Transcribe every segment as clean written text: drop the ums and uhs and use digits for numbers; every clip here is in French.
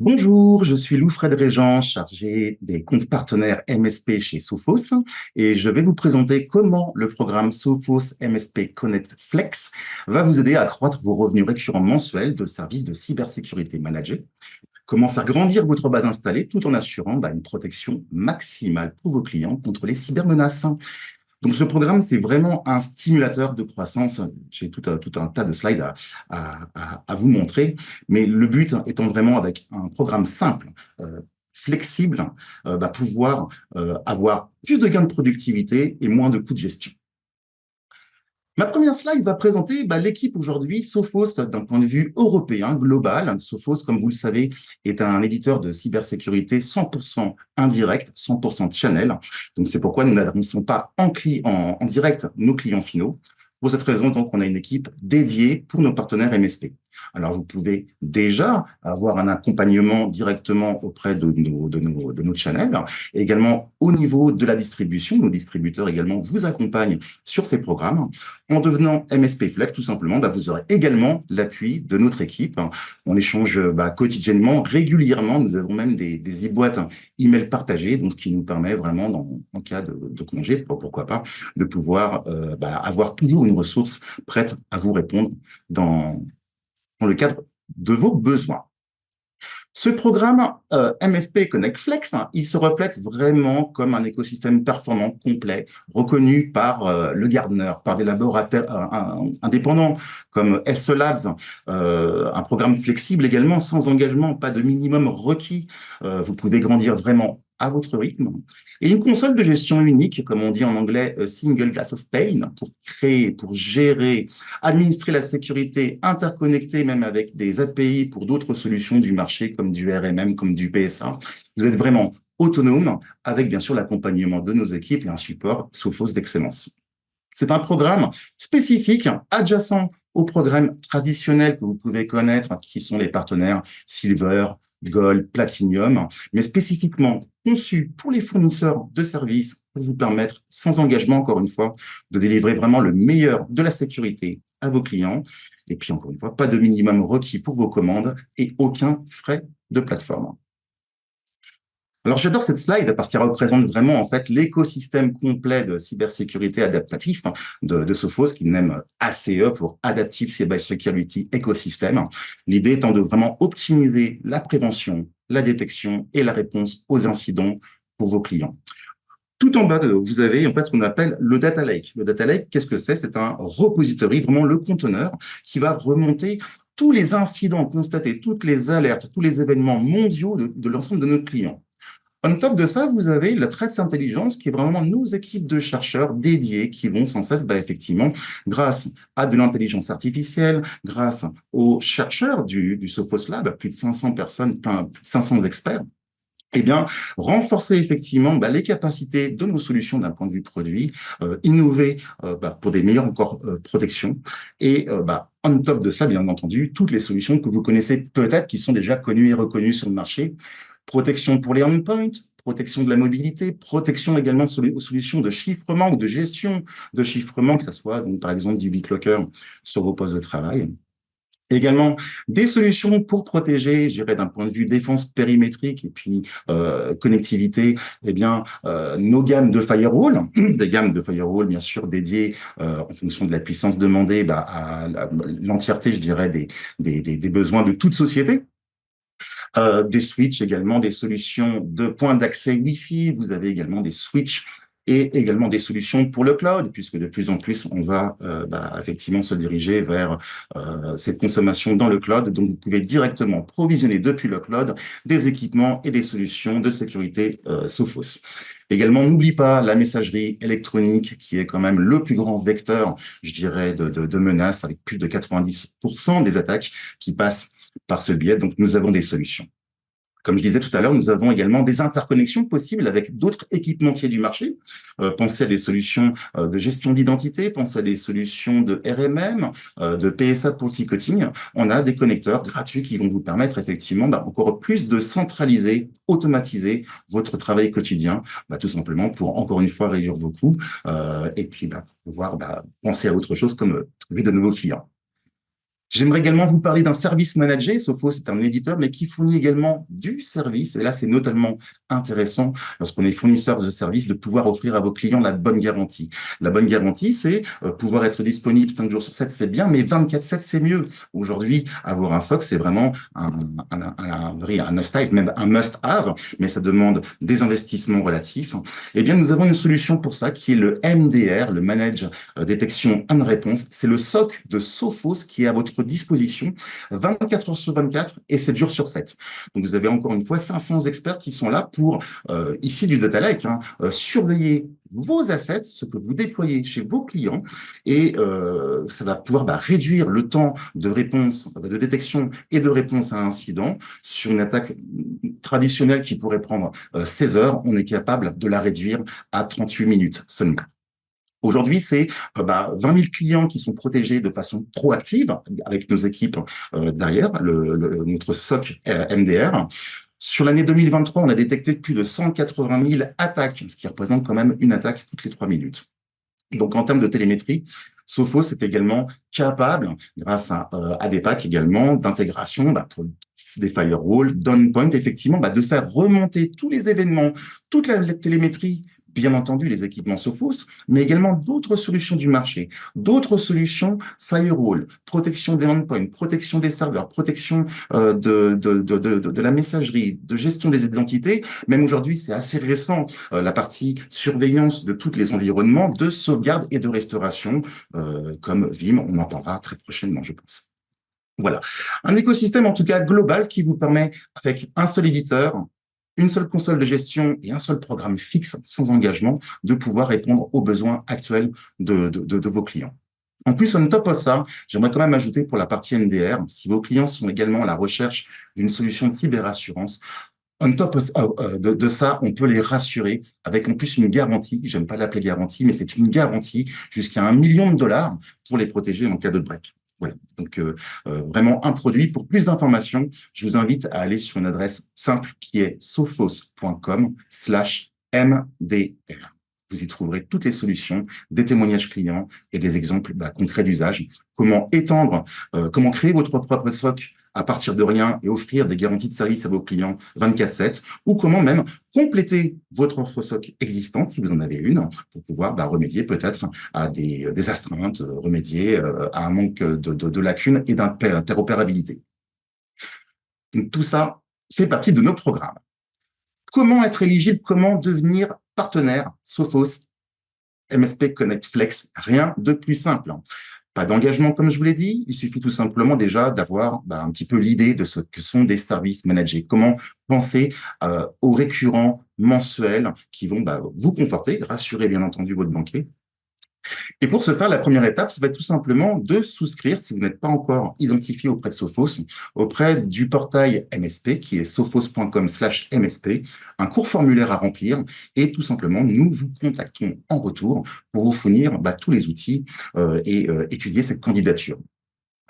Bonjour, je suis Loup-Fred Régent, chargé des comptes partenaires MSP chez Sophos, et je vais vous présenter comment le programme Sophos MSP Connect Flex va vous aider à accroître vos revenus récurrents mensuels de services de cybersécurité managés, comment faire grandir votre base installée tout en assurant une protection maximale pour vos clients contre les cybermenaces. Donc, ce programme, c'est vraiment un stimulateur de croissance. J'ai tout un tas de slides à vous montrer, mais le but étant vraiment avec un programme simple, flexible, pouvoir avoir plus de gains de productivité et moins de coûts de gestion. Ma première slide va présenter l'équipe aujourd'hui, Sophos, d'un point de vue européen, global. Sophos, comme vous le savez, est un éditeur de cybersécurité 100% indirect, 100% channel. Donc, c'est pourquoi nous n'adressons pas en direct nos clients finaux. Pour cette raison, donc, on a une équipe dédiée pour nos partenaires MSP. Alors, vous pouvez déjà avoir un accompagnement directement auprès de nos channels. Et également, au niveau de la distribution, nos distributeurs également vous accompagnent sur ces programmes. En devenant MSP Flex, tout simplement, vous aurez également l'appui de notre équipe. On échange quotidiennement, régulièrement. Nous avons même des e-boîtes email partagées, donc ce qui nous permet vraiment, en cas de congé, pourquoi pas, de pouvoir avoir toujours une ressource prête à vous répondre dans le cadre de vos besoins. Ce programme MSP Connect Flex, il se reflète vraiment comme un écosystème performant, complet, reconnu par le Gartner, par des laboratoires indépendants comme SE Labs, un programme flexible également, sans engagement, pas de minimum requis. Vous pouvez grandir vraiment à votre rythme. Et une console de gestion unique, comme on dit en anglais, single glass of pane, pour créer, pour gérer, administrer la sécurité, interconnecter même avec des API pour d'autres solutions du marché, comme du RMM, comme du PSA. Vous êtes vraiment autonome, avec bien sûr l'accompagnement de nos équipes et un support Sophos d'excellence. C'est un programme spécifique, adjacent aux programmes traditionnels que vous pouvez connaître, qui sont les partenaires Silver, Gold, Platinum, mais spécifiquement conçu pour les fournisseurs de services pour vous permettre, sans engagement, encore une fois, de délivrer vraiment le meilleur de la sécurité à vos clients. Et puis, encore une fois, pas de minimum requis pour vos commandes et aucun frais de plateforme. Alors, j'adore cette slide parce qu'elle représente vraiment en fait l'écosystème complet de cybersécurité adaptatif de Sophos, qui nomme ACE pour Adaptive Cyber Security Ecosystem. L'idée étant de vraiment optimiser la prévention, la détection et la réponse aux incidents pour vos clients. Tout en bas, vous avez en fait ce qu'on appelle le data lake. Le data lake, qu'est-ce que c'est? C'est un repository, vraiment le conteneur, qui va remonter tous les incidents constatés, toutes les alertes, tous les événements mondiaux de l'ensemble de nos clients. On top de ça, vous avez la Threat Intelligence, qui est vraiment nos équipes de chercheurs dédiés qui vont sans cesse, effectivement, grâce à de l'intelligence artificielle, grâce aux chercheurs du Sophos Lab, plus de 500 personnes, enfin, plus de 500 experts, eh bien, renforcer effectivement les capacités de nos solutions d'un point de vue produit, innover pour des meilleures encore protections et on top de ça, bien entendu, toutes les solutions que vous connaissez peut-être, qui sont déjà connues et reconnues sur le marché. Protection pour les endpoints, protection de la mobilité, protection également sur les solutions de chiffrement ou de gestion de chiffrement, que ce soit donc, par exemple du BitLocker sur vos postes de travail. Également, des solutions pour protéger, je dirais d'un point de vue défense périmétrique et puis connectivité, nos gammes de firewall, des gammes de firewall bien sûr dédiées en fonction de la puissance demandée à l'entièreté, je dirais, des besoins de toute société. Des switches également, des solutions de points d'accès Wi-Fi. Vous avez également des switches et également des solutions pour le cloud, puisque de plus en plus, on va effectivement se diriger vers cette consommation dans le cloud. Donc, vous pouvez directement provisionner depuis le cloud des équipements et des solutions de sécurité Sophos. Également, n'oublie pas la messagerie électronique, qui est quand même le plus grand vecteur, je dirais, de menaces, avec plus de 90% des attaques qui passent par ce biais. Donc, nous avons des solutions. Comme je disais tout à l'heure, nous avons également des interconnexions possibles avec d'autres équipementiers du marché. Pensez à des solutions de gestion d'identité, pensez à des solutions de RMM, de PSA pour le ticketing. On a des connecteurs gratuits qui vont vous permettre effectivement encore plus de centraliser, automatiser votre travail quotidien, tout simplement pour encore une fois réduire vos coûts et puis pouvoir penser à autre chose comme trouver de nouveaux clients. J'aimerais également vous parler d'un service manager. Sophos, c'est un éditeur, mais qui fournit également du service. Et là, c'est notamment intéressant, lorsqu'on est fournisseur de services, de pouvoir offrir à vos clients la bonne garantie. La bonne garantie, c'est pouvoir être disponible 5 jours sur 7, c'est bien, mais 24/7, c'est mieux. Aujourd'hui, avoir un SOC, c'est vraiment un must-have, même un must-have, mais ça demande des investissements relatifs. Eh bien, nous avons une solution pour ça qui est le MDR, le Manage Détection and Réponse. C'est le SOC de Sophos qui est à votre disposition 24 heures sur 24 et 7 jours sur 7. Donc, vous avez encore une fois 500 experts qui sont là pour, ici du Data Lake, surveiller vos assets, ce que vous déployez chez vos clients, et ça va pouvoir réduire le temps de réponse, de détection et de réponse à un incident. Sur une attaque traditionnelle qui pourrait prendre 16 heures, on est capable de la réduire à 38 minutes seulement. Aujourd'hui, c'est 20 000 clients qui sont protégés de façon proactive avec nos équipes derrière, notre SOC MDR. Sur l'année 2023, on a détecté plus de 180 000 attaques, ce qui représente quand même une attaque toutes les 3 minutes. Donc, en termes de télémétrie, Sophos est également capable, grâce à des packs également, d'intégration pour des firewalls, d'endpoint, effectivement, de faire remonter tous les événements, toute la télémétrie, bien entendu les équipements Sophos, mais également d'autres solutions du marché, d'autres solutions firewall, protection des endpoints, protection des serveurs, protection de la messagerie, de gestion des identités. Même aujourd'hui, c'est assez récent, la partie surveillance de tous les environnements, de sauvegarde et de restauration, comme Vim, on en parlera très prochainement, je pense. Voilà, un écosystème en tout cas global qui vous permet, avec un seul éditeur, une seule console de gestion et un seul programme fixe sans engagement, de pouvoir répondre aux besoins actuels de vos clients. En plus, on top of ça, j'aimerais quand même ajouter pour la partie MDR, si vos clients sont également à la recherche d'une solution de cyberassurance, on top de ça, on peut les rassurer avec en plus une garantie, j'aime pas l'appeler garantie, mais c'est une garantie jusqu'à $1 million pour les protéger en cas de break. Voilà, donc vraiment un produit. Pour plus d'informations, je vous invite à aller sur une adresse simple qui est sophos.com/MDR. Vous y trouverez toutes les solutions, des témoignages clients et des exemples concrets d'usage. Comment étendre, comment créer votre propre SOC à partir de rien et offrir des garanties de service à vos clients 24/7, ou comment même compléter votre offre SOC existante, si vous en avez une, pour pouvoir remédier peut-être à des astreintes, remédier à un manque de lacunes et d'interopérabilité. Donc, tout ça fait partie de nos programmes. Comment être éligible, comment devenir partenaire Sophos MSP Connect Flex? Rien de plus simple. Pas d'engagement, comme je vous l'ai dit, il suffit tout simplement déjà d'avoir un petit peu l'idée de ce que sont des services managés. Comment penser aux récurrents mensuels qui vont vous conforter, rassurer bien entendu votre banquier. Et pour ce faire, la première étape, ça va être tout simplement de souscrire, si vous n'êtes pas encore identifié auprès de Sophos, auprès du portail MSP, qui est sophos.com/MSP, un court formulaire à remplir, et tout simplement, nous vous contactons en retour pour vous fournir tous les outils et étudier cette candidature.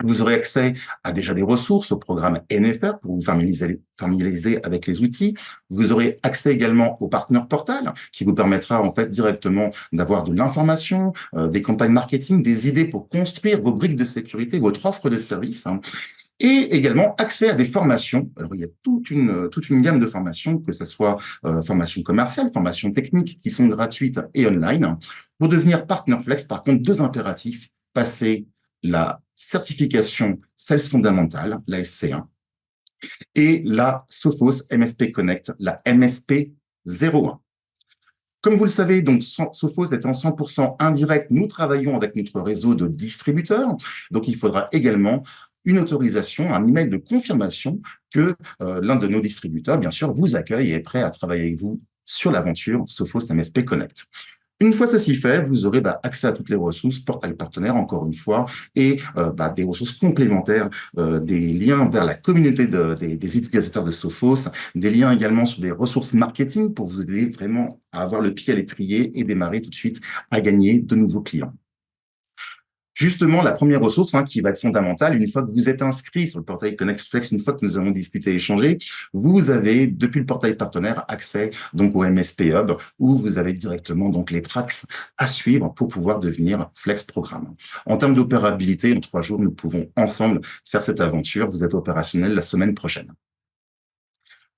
Vous aurez accès à déjà des ressources au programme NFR pour vous familiariser avec les outils. Vous aurez accès également au Partner Portal qui vous permettra en fait directement d'avoir de l'information, des campagnes marketing, des idées pour construire vos briques de sécurité, votre offre de service. Et également accès à des formations. Alors, il y a toute une gamme de formations, que ce soit formation commerciale, formation technique, qui sont gratuites et online. Pour devenir Partner Flex, par contre, 2 impératifs: passer la certification Sales Fondamentale, la SC1, et la Sophos MSP Connect, la MSP 01. Comme vous le savez, donc Sophos est en 100% indirect. Nous travaillons avec notre réseau de distributeurs. Donc, il faudra également une autorisation, un email de confirmation que l'un de nos distributeurs, bien sûr, vous accueille et est prêt à travailler avec vous sur l'aventure Sophos MSP Connect. Une fois ceci fait, vous aurez accès à toutes les ressources, portail partenaire encore une fois, et des ressources complémentaires, des liens vers la communauté des utilisateurs de Sophos, des liens également sur des ressources marketing pour vous aider vraiment à avoir le pied à l'étrier et démarrer tout de suite à gagner de nouveaux clients. Justement, la première ressource qui va être fondamentale, une fois que vous êtes inscrit sur le portail ConnectFlex, une fois que nous avons discuté et échangé, vous avez, depuis le portail partenaire, accès donc au MSP Hub, où vous avez directement donc les tracks à suivre pour pouvoir devenir Flex Programme. En termes d'opérabilité, en 3 jours, nous pouvons ensemble faire cette aventure. Vous êtes opérationnel la semaine prochaine.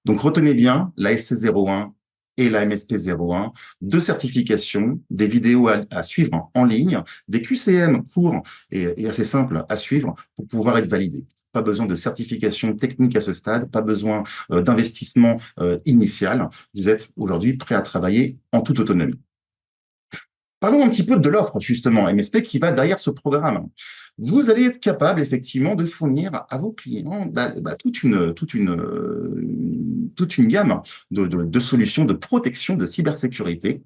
Donc, retenez bien la SC01 et la MSP01, 2 certifications, des vidéos à suivre en ligne, des QCM courts et assez simples à suivre pour pouvoir être validé. Pas besoin de certification technique à ce stade, pas besoin d'investissement initial. Vous êtes aujourd'hui prêt à travailler en toute autonomie. Parlons un petit peu de l'offre, justement, MSP qui va derrière ce programme. Vous allez être capable, effectivement, de fournir à vos clients toute une gamme de solutions de protection, de cybersécurité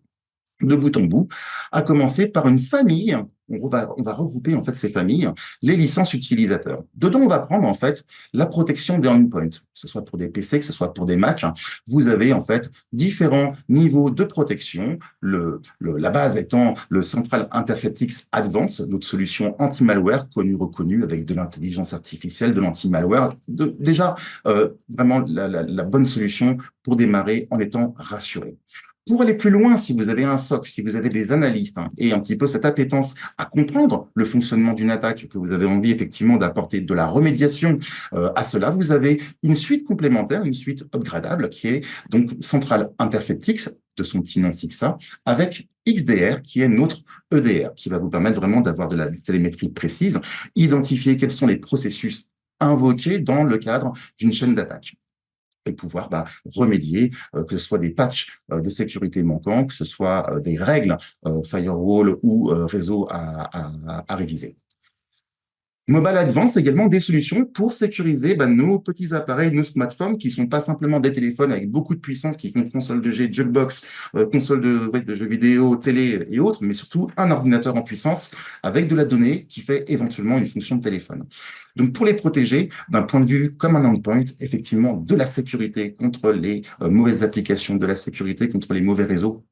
de bout en bout, à commencer par une famille. On va regrouper en fait ces familles, les licences utilisateurs. Dedans, on va prendre en fait la protection des endpoints, que ce soit pour des PC, que ce soit pour des Macs. Vous avez en fait différents niveaux de protection. La base étant le Central Interceptix Advance, notre solution anti-malware connue, reconnue avec de l'intelligence artificielle, de l'anti-malware. Déjà, vraiment la bonne solution pour démarrer en étant rassuré. Pour aller plus loin, si vous avez un SOC, si vous avez des analystes et un petit peu cette appétence à comprendre le fonctionnement d'une attaque, que vous avez envie effectivement d'apporter de la remédiation à cela, vous avez une suite complémentaire, une suite upgradable qui est donc Central Interceptix, de son petit nom SIXA, avec XDR qui est notre EDR, qui va vous permettre vraiment d'avoir de la télémétrie précise, identifier quels sont les processus invoqués dans le cadre d'une chaîne d'attaque et pouvoir remédier, que ce soit des patchs de sécurité manquants, que ce soit des règles firewall ou réseau à réviser. Mobile Advance, également des solutions pour sécuriser nos petits appareils, nos smartphones, qui ne sont pas simplement des téléphones avec beaucoup de puissance, qui font console de jeux, jukebox, console de jeux vidéo, télé et autres, mais surtout un ordinateur en puissance avec de la donnée qui fait éventuellement une fonction de téléphone. Donc, pour les protéger, d'un point de vue comme un endpoint, effectivement, de la sécurité contre les mauvaises applications, de la sécurité contre les mauvais réseaux,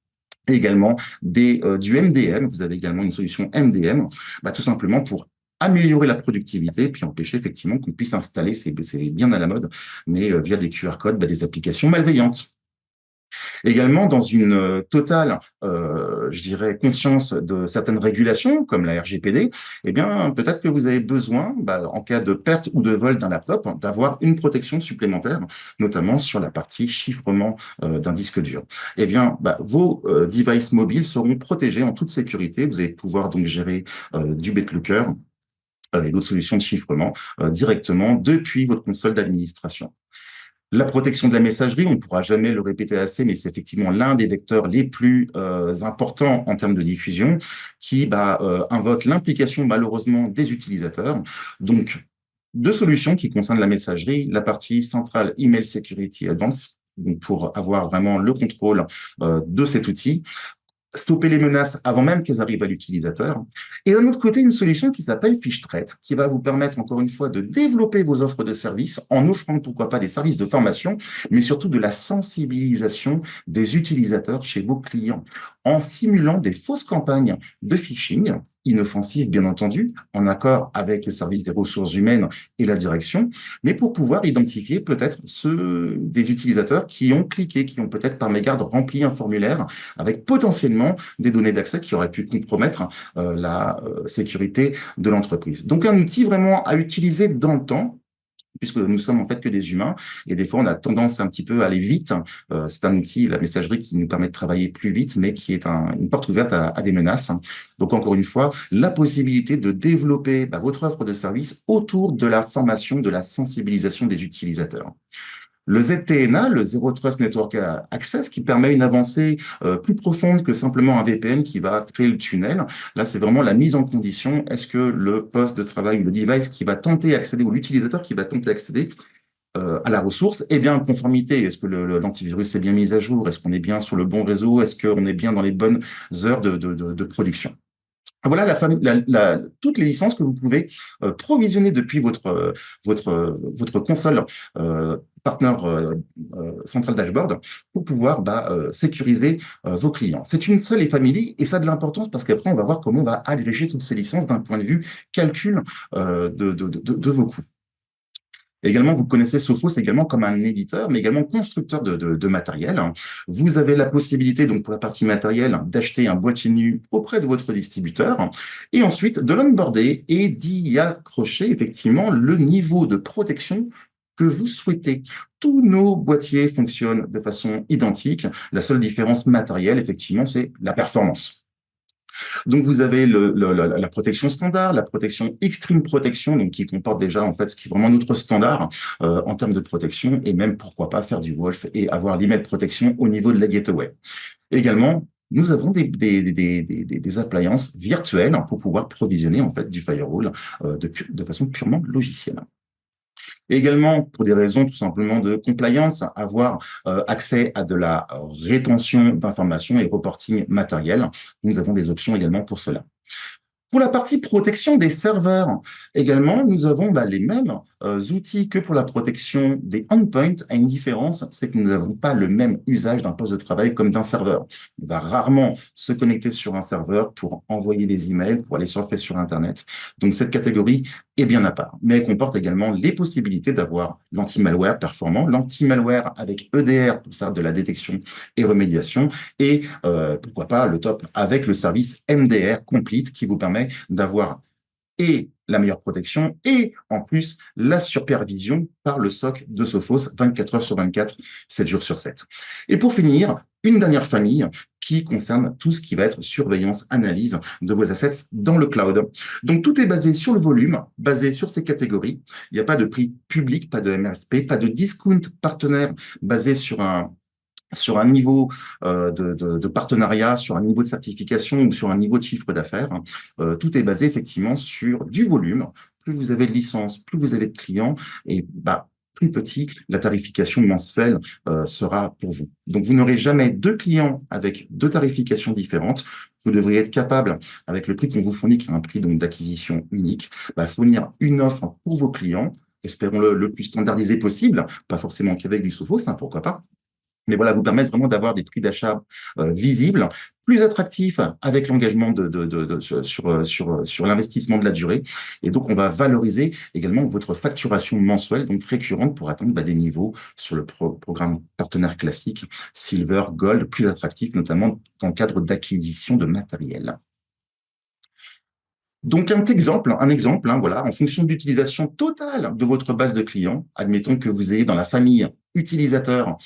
et également du MDM. Vous avez également une solution MDM, tout simplement pour améliorer la productivité, puis empêcher effectivement qu'on puisse installer, c'est bien à la mode, mais via des QR codes, des applications malveillantes. Également, dans une totale, je dirais, conscience de certaines régulations, comme la RGPD, eh bien, peut-être que vous avez besoin, en cas de perte ou de vol d'un laptop, d'avoir une protection supplémentaire, notamment sur la partie chiffrement d'un disque dur. Eh bien, vos devices mobiles seront protégés en toute sécurité. Vous allez pouvoir donc gérer du BitLocker et d'autres solutions de chiffrement directement depuis votre console d'administration. La protection de la messagerie, on ne pourra jamais le répéter assez, mais c'est effectivement l'un des vecteurs les plus importants en termes de diffusion qui invoque l'implication malheureusement des utilisateurs. Donc, 2 solutions qui concernent la messagerie, la partie centrale Email Security Advanced, donc pour avoir vraiment le contrôle de cet outil, stopper les menaces avant même qu'elles arrivent à l'utilisateur. Et d'un autre côté, une solution qui s'appelle Phish-Threat, qui va vous permettre, encore une fois, de développer vos offres de services en offrant, pourquoi pas, des services de formation, mais surtout de la sensibilisation des utilisateurs chez vos clients, en simulant des fausses campagnes de phishing, inoffensives, bien entendu, en accord avec le service des ressources humaines et la direction, mais pour pouvoir identifier peut-être ceux des utilisateurs qui ont cliqué, qui ont peut-être par mégarde rempli un formulaire avec potentiellement des données d'accès qui auraient pu compromettre la sécurité de l'entreprise. Donc un outil vraiment à utiliser dans le temps, puisque nous sommes en fait que des humains, et des fois on a tendance un petit peu à aller vite. C'est un outil, la messagerie, qui nous permet de travailler plus vite, mais qui est une porte ouverte à des menaces. Donc encore une fois, la possibilité de développer votre offre de service autour de la formation, de la sensibilisation des utilisateurs. Le ZTNA, le Zero Trust Network Access, qui permet une avancée plus profonde que simplement un VPN qui va créer le tunnel. Là, c'est vraiment la mise en condition. Est-ce que le poste de travail ou le device qui va tenter d'accéder, ou l'utilisateur qui va tenter d'accéder à la ressource est bien en conformité? Est-ce que l'antivirus est bien mis à jour? Est-ce qu'on est bien sur le bon réseau? Est-ce qu'on est bien dans les bonnes heures de production? Voilà toutes les licences que vous pouvez provisionner depuis votre console partenaire central dashboard pour pouvoir sécuriser vos clients. C'est une seule et famille et ça a de l'importance parce qu'après, on va voir comment on va agréger toutes ces licences d'un point de vue calcul de vos coûts. Également, vous connaissez Sophos également comme un éditeur, mais également constructeur de matériel. Vous avez la possibilité, donc pour la partie matérielle, d'acheter un boîtier nu auprès de votre distributeur et ensuite de l'onboarder et d'y accrocher effectivement le niveau de protection que vous souhaitez. Tous nos boîtiers fonctionnent de façon identique. La seule différence matérielle, effectivement, c'est la performance. Donc, vous avez la protection standard, la protection extreme protection, donc qui comporte déjà en fait ce qui est vraiment notre standard en termes de protection, et même pourquoi pas faire du Wolf et avoir l'email protection au niveau de la gateway. Également, nous avons des appliances virtuelles pour pouvoir provisionner en fait du firewall de façon purement logicielle. Également, pour des raisons tout simplement de compliance, avoir accès à de la rétention d'informations et reporting matériel. Nous avons des options également pour cela. Pour la partie protection des serveurs, également, nous avons les mêmes outils que pour la protection des endpoints. À une différence, c'est que nous n'avons pas le même usage d'un poste de travail comme d'un serveur. On va rarement se connecter sur un serveur pour envoyer des emails, pour aller surfer sur Internet. Donc, cette catégorie est bien à part. Mais elle comporte également les possibilités d'avoir l'anti-malware performant, l'anti-malware avec EDR pour faire de la détection et remédiation, et pourquoi pas le top avec le service MDR Complete qui vous permet d'avoir et la meilleure protection et en plus la supervision par le SOC de Sophos 24 heures sur 24, 7 jours sur 7. Et pour finir, une dernière famille qui concerne tout ce qui va être surveillance, analyse de vos assets dans le cloud. Donc tout est basé sur le volume, basé sur ces catégories. Il n'y a pas de prix public, pas de MRSP, pas de discount partenaire basé sur un niveau de partenariat, sur un niveau de certification ou sur un niveau de chiffre d'affaires. Tout est basé effectivement sur du volume. Plus vous avez de licences, plus vous avez de clients, et plus petit la tarification mensuelle sera pour vous. Donc, vous n'aurez jamais deux clients avec deux tarifications différentes. Vous devriez être capable, avec le prix qu'on vous fournit, qui est un prix donc d'acquisition unique, fournir une offre pour vos clients, espérons-le le plus standardisé possible, pas forcément qu'avec du Sophos, pourquoi pas, mais voilà, vous permettre vraiment d'avoir des prix d'achat visibles, plus attractifs avec l'engagement sur l'investissement de la durée. Et donc, on va valoriser également votre facturation mensuelle, donc récurrente, pour atteindre des niveaux sur le programme partenaire classique, Silver, Gold, plus attractifs, notamment dans le cadre d'acquisition de matériel. Donc, un exemple, voilà, en fonction de l'utilisation totale de votre base de clients, admettons que vous ayez dans la famille utilisateur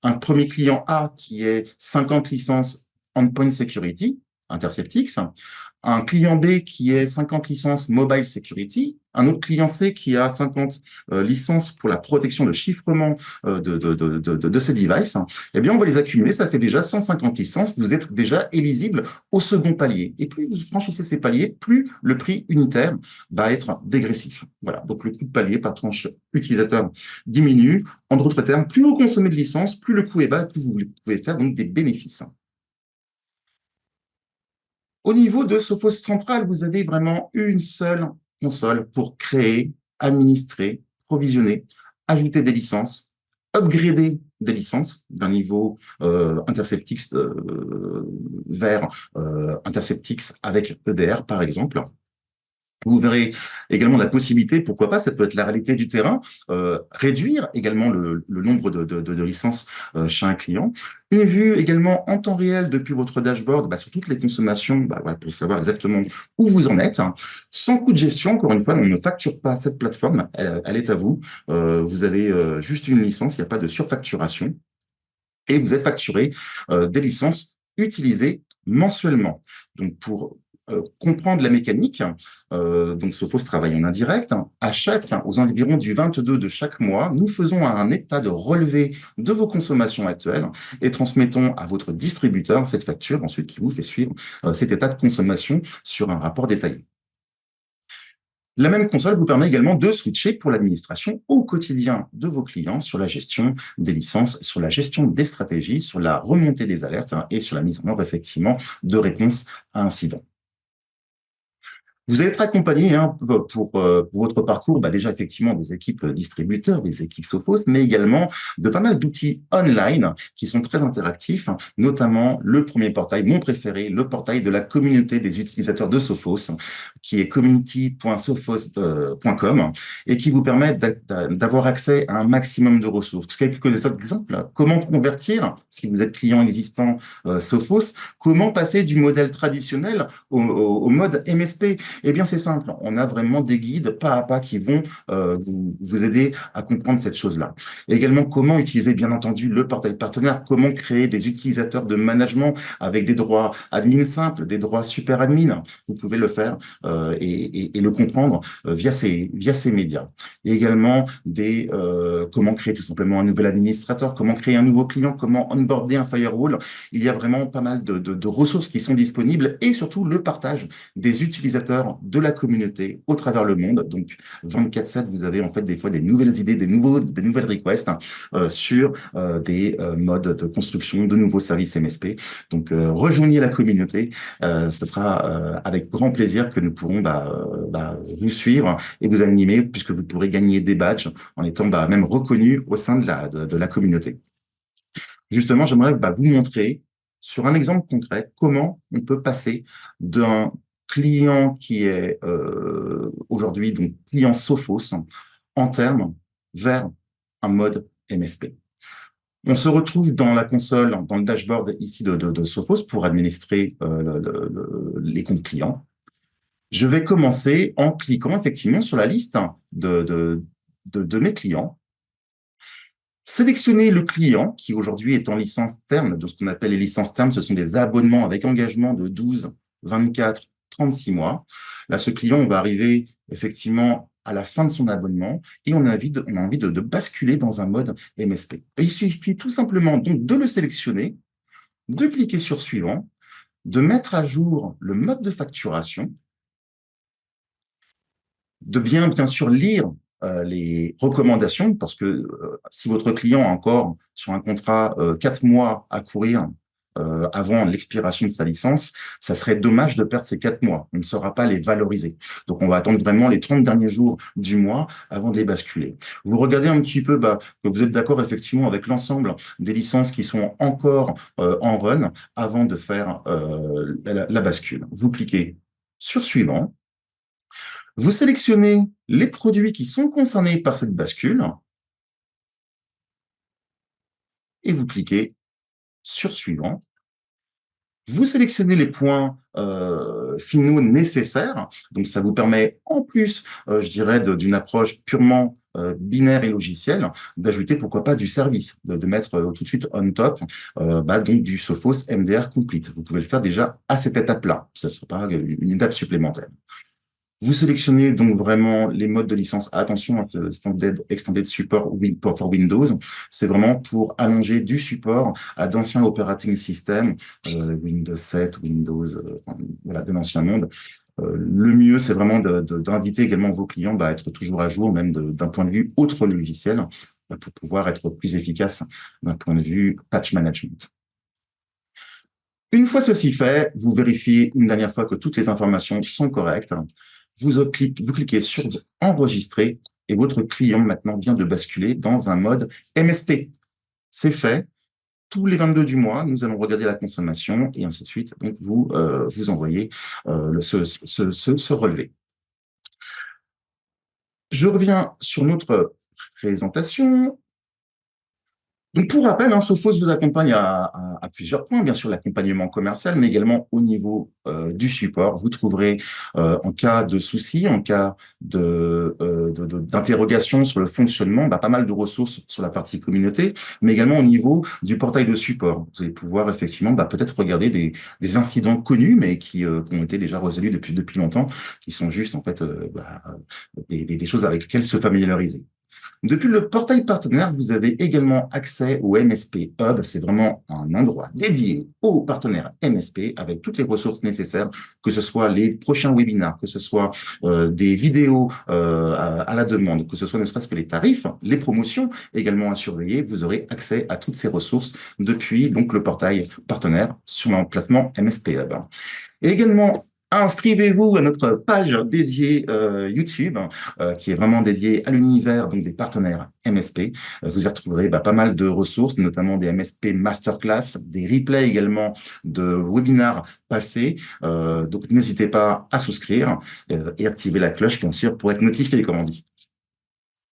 un premier client A qui est 50 licences Endpoint Security, Interceptix, un client B qui est 50 licences Mobile Security, un autre client C qui a 50 licences pour la protection de chiffrement de ces devices, eh bien, on va les accumuler, ça fait déjà 150 licences, vous êtes déjà éligible au second palier. Et plus vous franchissez ces paliers, plus le prix unitaire va être dégressif. Voilà, donc le coût de palier par tranche utilisateur diminue. En d'autres termes, plus vous consommez de licences, plus le coût est bas, plus vous pouvez faire donc des bénéfices. Au niveau de Sophos Central, vous avez vraiment une seule console pour créer, administrer, provisionner, ajouter des licences, upgrader des licences d'un niveau Interceptix vers Interceptix avec EDR, par exemple. Vous verrez également la possibilité, pourquoi pas, ça peut être la réalité du terrain, réduire également le nombre de licences chez un client. Une vue également en temps réel depuis votre dashboard sur toutes les consommations, voilà, pour savoir exactement où vous en êtes. Sans coût de gestion, encore une fois, on ne facture pas cette plateforme, elle est à vous. Vous avez juste une licence, il n'y a pas de surfacturation. Et vous êtes facturé des licences utilisées mensuellement. Donc, pour comprendre la mécanique, donc Sophos travaille en indirect, aux environs du 22 de chaque mois, nous faisons un état de relevé de vos consommations actuelles et transmettons à votre distributeur cette facture, ensuite qui vous fait suivre cet état de consommation sur un rapport détaillé. La même console vous permet également de switcher pour l'administration au quotidien de vos clients sur la gestion des licences, sur la gestion des stratégies, sur la remontée des alertes et sur la mise en œuvre effectivement de réponses à incidents. Vous allez être accompagné hein, pour votre parcours, déjà effectivement des équipes distributeurs, des équipes Sophos, mais également de pas mal d'outils online qui sont très interactifs, hein, notamment le premier portail, mon préféré, le portail de la communauté des utilisateurs de Sophos, qui est community.sophos.com et qui vous permet d'avoir accès à un maximum de ressources. Quelques exemples, comment convertir, si vous êtes client existant Sophos, comment passer du modèle traditionnel au mode MSP. Eh bien, c'est simple. On a vraiment des guides pas à pas qui vont vous aider à comprendre cette chose-là. Et également, comment utiliser, bien entendu, le portail partenaire, comment créer des utilisateurs de management avec des droits admin simples, des droits super admin. Vous pouvez le faire et le comprendre via ces médias. Et également, comment créer tout simplement un nouvel administrateur, comment créer un nouveau client, comment onboarder un firewall. Il y a vraiment pas mal de ressources qui sont disponibles et surtout le partage des utilisateurs de la communauté au travers le monde. Donc 24/7, vous avez en fait des fois des nouvelles idées, des nouvelles requests hein, sur des modes de construction de nouveaux services MSP. Donc rejoignez la communauté, ce sera avec grand plaisir que nous pourrons vous suivre et vous animer puisque vous pourrez gagner des badges en étant même reconnu au sein de la communauté. Justement, j'aimerais vous montrer sur un exemple concret comment on peut passer d'un client qui est aujourd'hui donc client Sophos en termes vers un mode MSP. On se retrouve dans la console, dans le dashboard ici de Sophos pour administrer les comptes clients. Je vais commencer en cliquant effectivement sur la liste de mes clients. Sélectionner le client qui aujourd'hui est en licence terme, de ce qu'on appelle les licences termes, ce sont des abonnements avec engagement de 12, 24, 36 mois. Là, ce client, on va arriver effectivement à la fin de son abonnement et on a envie de basculer dans un mode MSP. Et il suffit tout simplement donc de le sélectionner, de cliquer sur suivant, de mettre à jour le mode de facturation, de bien sûr lire les recommandations, parce que si votre client a encore sur un contrat 4 mois à courir avant l'expiration de sa licence, ça serait dommage de perdre ces 4 mois. On ne saura pas les valoriser. Donc, on va attendre vraiment les 30 derniers jours du mois avant de les basculer. Vous regardez un petit peu que vous êtes d'accord effectivement avec l'ensemble des licences qui sont encore en run avant de faire la bascule. Vous cliquez sur suivant. Vous sélectionnez les produits qui sont concernés par cette bascule et vous cliquez sur suivant. Vous sélectionnez les points finaux nécessaires. Donc, ça vous permet, en plus, je dirais, d'une approche purement binaire et logicielle, d'ajouter, pourquoi pas, du service, de mettre tout de suite on top donc du Sophos MDR Complete. Vous pouvez le faire déjà à cette étape-là. Ce ne sera pas une étape supplémentaire. Vous sélectionnez donc vraiment les modes de licence. Attention, Extended Support for Windows, c'est vraiment pour allonger du support à d'anciens operating systems, Windows 7, Windows, voilà, de l'ancien monde. Le mieux, c'est vraiment d'inviter également vos clients à être toujours à jour, même d'un point de vue autre logiciel, pour pouvoir être plus efficace d'un point de vue patch management. Une fois ceci fait, vous vérifiez une dernière fois que toutes les informations sont correctes. Vous cliquez sur enregistrer et votre client maintenant vient de basculer dans un mode MSP. C'est fait. Tous les 22 du mois, nous allons regarder la consommation et ainsi de suite. Donc, vous envoyez ce relevé. Je reviens sur notre présentation. Donc, pour rappel, Sophos vous accompagne à plusieurs points, bien sûr l'accompagnement commercial, mais également au niveau du support. Vous trouverez en cas de soucis, en cas d'interrogation sur le fonctionnement, pas mal de ressources sur la partie communauté, mais également au niveau du portail de support. Vous allez pouvoir effectivement peut-être regarder des incidents connus, mais qui ont été déjà résolus depuis longtemps, qui sont juste en fait des choses avec lesquelles se familiariser. Depuis le portail partenaire, vous avez également accès au MSP Hub. C'est vraiment un endroit dédié aux partenaires MSP avec toutes les ressources nécessaires, que ce soit les prochains webinaires, que ce soit des vidéos à la demande, que ce soit ne serait-ce que les tarifs, les promotions également à surveiller. Vous aurez accès à toutes ces ressources depuis donc le portail partenaire sur l'emplacement MSP Hub. Et également, Inscrivez-vous à notre page dédiée YouTube, qui est vraiment dédiée à l'univers donc des partenaires MSP. Vous y retrouverez pas mal de ressources, notamment des MSP Masterclass, des replays également de webinars passés. Donc n'hésitez pas à souscrire et activer la cloche, bien sûr, pour être notifié, comme on dit.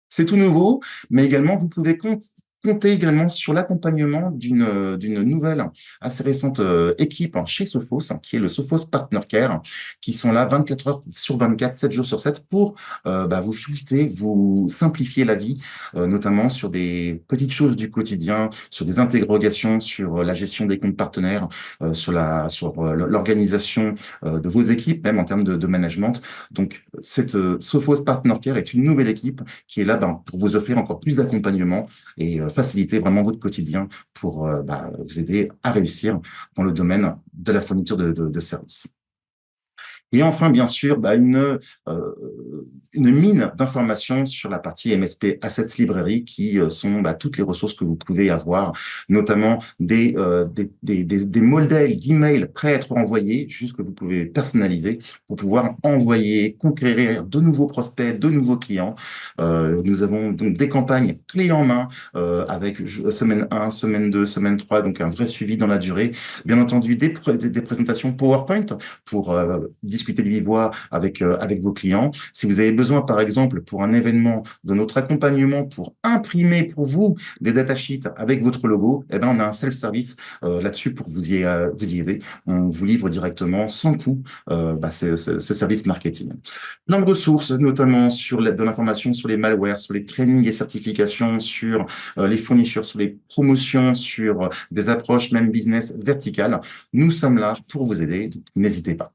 C'est tout nouveau, mais également, vous pouvez compter également sur l'accompagnement d'une nouvelle, assez récente équipe chez Sophos, qui est le Sophos Partner Care, qui sont là 24 heures sur 24, 7 jours sur 7, pour vous shooter, vous simplifier la vie, notamment sur des petites choses du quotidien, sur des interrogations, sur la gestion des comptes partenaires, sur l'organisation de vos équipes, même en termes de management. Donc, cette Sophos Partner Care est une nouvelle équipe qui est là pour vous offrir encore plus d'accompagnement et faciliter vraiment votre quotidien pour vous aider à réussir dans le domaine de la fourniture de services. Et enfin, bien sûr, une mine d'informations sur la partie MSP Assets Librairie, qui sont toutes les ressources que vous pouvez avoir, notamment des modèles d'emails prêts à être envoyés, juste que vous pouvez personnaliser pour pouvoir envoyer, conquérir de nouveaux prospects, de nouveaux clients. Nous avons donc des campagnes clés en main avec semaine 1, semaine 2, semaine 3, donc un vrai suivi dans la durée. Bien entendu, des présentations PowerPoint pour discuter de vive voix avec vos clients. Si vous avez besoin, par exemple, pour un événement, de notre accompagnement pour imprimer pour vous des datasheets avec votre logo, eh ben, on a un self-service là-dessus pour vous y aider. On vous livre directement sans coût ce service marketing. Plein de ressources, notamment de l'information sur les malwares, sur les trainings et certifications, sur les fournitures, sur les promotions, sur des approches même business verticales. Nous sommes là pour vous aider, donc n'hésitez pas.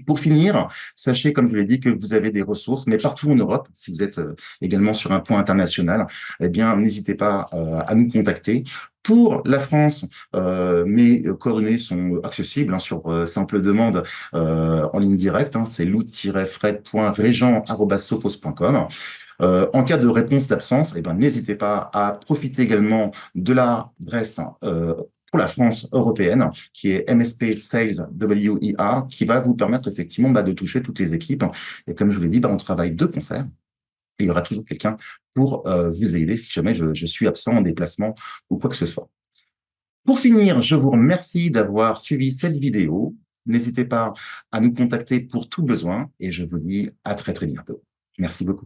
Pour finir, sachez, comme je l'ai dit, que vous avez des ressources, mais partout en Europe, si vous êtes également sur un point international, eh bien, n'hésitez pas à nous contacter. Pour la France, mes coordonnées sont accessibles sur simple demande en ligne directe. C'est lou-fred.regent@sophos.com. En cas de réponse d'absence, eh ben, n'hésitez pas à profiter également de l'adresse pour la France européenne, qui est MSP Sales WIA, qui va vous permettre effectivement de toucher toutes les équipes. Et comme je vous l'ai dit, on travaille de concert. Et il y aura toujours quelqu'un pour vous aider si jamais je suis absent en déplacement ou quoi que ce soit. Pour finir, je vous remercie d'avoir suivi cette vidéo. N'hésitez pas à nous contacter pour tout besoin et je vous dis à très très bientôt. Merci beaucoup.